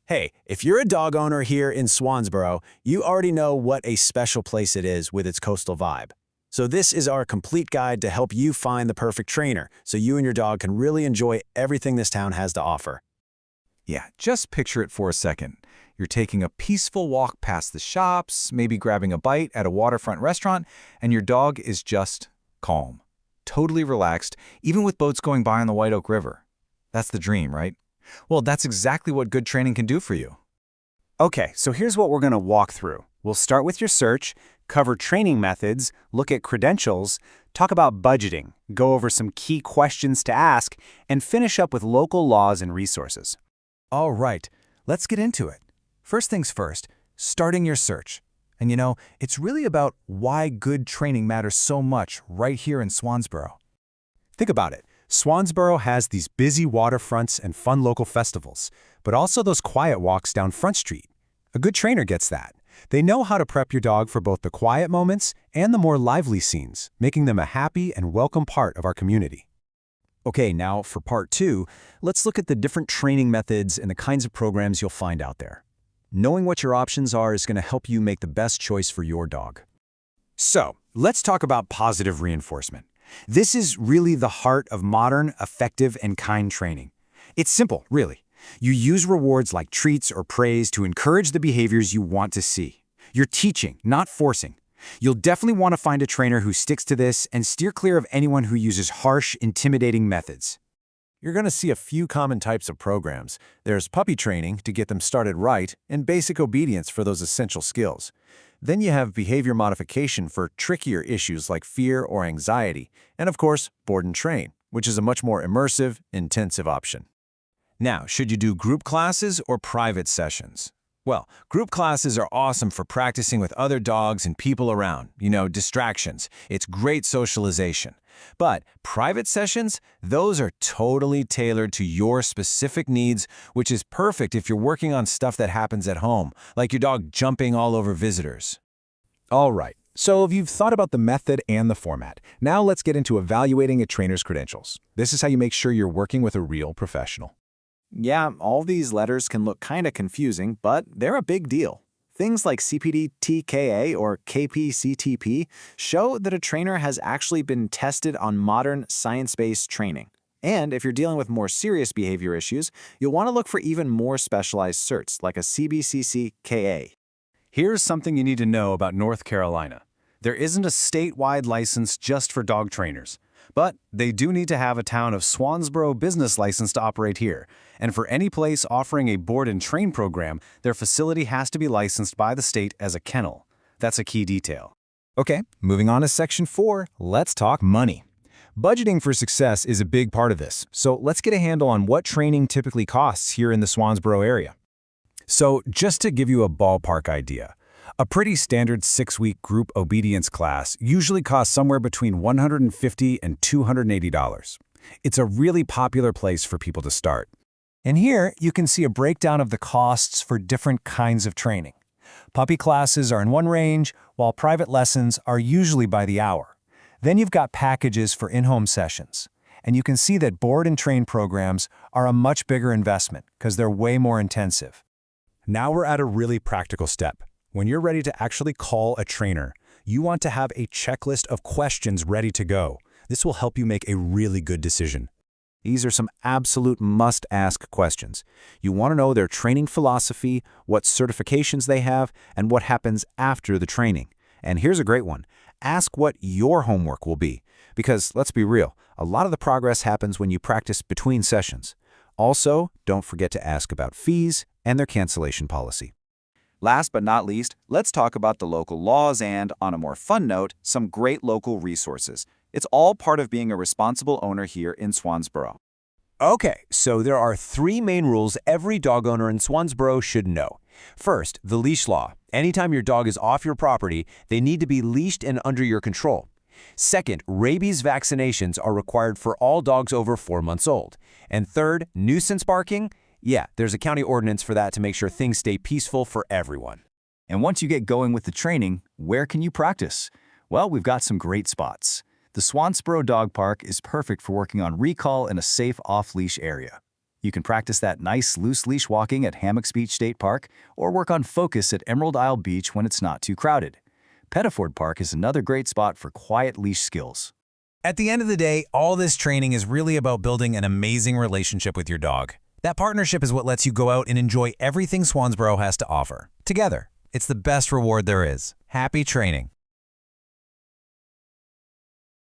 Hey, if you're a dog owner here in Swansboro, you already know what a special place it is with its coastal vibe. So this is our complete guide to help you find the perfect trainer so you and your dog can really enjoy everything this town has to offer. Yeah, just picture it for a second. You're taking a peaceful walk past the shops, maybe grabbing a bite at a waterfront restaurant, and your dog is just calm, totally relaxed, even with boats going by on the White Oak River. That's the dream, right? Well, that's exactly what good training can do for you. Okay, so here's what we're going to walk through. We'll start with your search, cover training methods, look at credentials, talk about budgeting, go over some key questions to ask, and finish up with local laws and resources. All right, let's get into it. First things first, starting your search. And it's really about why good training matters so much right here in Swansboro. Think about it. Swansboro has these busy waterfronts and fun local festivals, but also those quiet walks down Front Street. A good trainer gets that. They know how to prep your dog for both the quiet moments and the more lively scenes, making them a happy and welcome part of our community. Okay, now for part 2, let's look at the different training methods and the kinds of programs you'll find out there. Knowing what your options are is going to help you make the best choice for your dog. So, let's talk about positive reinforcement. This is really the heart of modern, effective, and kind training. It's simple, really. You use rewards like treats or praise to encourage the behaviors you want to see. You're teaching, not forcing. You'll definitely want to find a trainer who sticks to this and steer clear of anyone who uses harsh, intimidating methods. You're going to see a few common types of programs. There's puppy training to get them started right and basic obedience for those essential skills. Then you have behavior modification for trickier issues like fear or anxiety, and of course, board and train, which is a much more immersive, intensive option. Now, should you do group classes or private sessions? Well, group classes are awesome for practicing with other dogs and people around, distractions. It's great socialization. But private sessions, those are totally tailored to your specific needs, which is perfect if you're working on stuff that happens at home, like your dog jumping all over visitors. All right, so if you've thought about the method and the format, now let's get into evaluating a trainer's credentials. This is how you make sure you're working with a real professional. Yeah, all these letters can look kind of confusing, but they're a big deal. Things like CPD-TKA or KPCTP show that a trainer has actually been tested on modern science-based training. And if you're dealing with more serious behavior issues, you'll want to look for even more specialized certs like a CBCC-KA. Here's something you need to know about North Carolina. There isn't a statewide license just for dog trainers. But they do need to have a town of Swansboro business license to operate here. And for any place offering a board and train program, their facility has to be licensed by the state as a kennel. That's a key detail. Okay, moving on to Section 4, let's talk money. Budgeting for success is a big part of this, so let's get a handle on what training typically costs here in the Swansboro area. So just to give you a ballpark idea, a pretty standard 6-week group obedience class usually costs somewhere between $150 and $280. It's a really popular place for people to start. And here you can see a breakdown of the costs for different kinds of training. Puppy classes are in one range, while private lessons are usually by the hour. Then you've got packages for in-home sessions. And you can see that board and train programs are a much bigger investment because they're way more intensive. Now we're at a really practical step. When you're ready to actually call a trainer, you want to have a checklist of questions ready to go. This will help you make a really good decision. These are some absolute must-ask questions. You want to know their training philosophy, what certifications they have, and what happens after the training. And here's a great one. Ask what your homework will be. Because, let's be real, a lot of the progress happens when you practice between sessions. Also, don't forget to ask about fees and their cancellation policy. Last but not least, let's talk about the local laws and, on a more fun note, some great local resources. It's all part of being a responsible owner here in Swansboro. Okay, so there are 3 main rules every dog owner in Swansboro should know. First, the leash law. Anytime your dog is off your property, they need to be leashed and under your control. Second, rabies vaccinations are required for all dogs over 4 months old. And third, nuisance barking. Yeah, there's a county ordinance for that to make sure things stay peaceful for everyone. And once you get going with the training, where can you practice? Well, we've got some great spots. The Swansboro Dog Park is perfect for working on recall in a safe off-leash area. You can practice that nice loose leash walking at Hammock Beach State Park or work on focus at Emerald Isle Beach when it's not too crowded. Pettiford Park is another great spot for quiet leash skills. At the end of the day, all this training is really about building an amazing relationship with your dog. That partnership is what lets you go out and enjoy everything Swansboro has to offer. Together, it's the best reward there is. Happy training.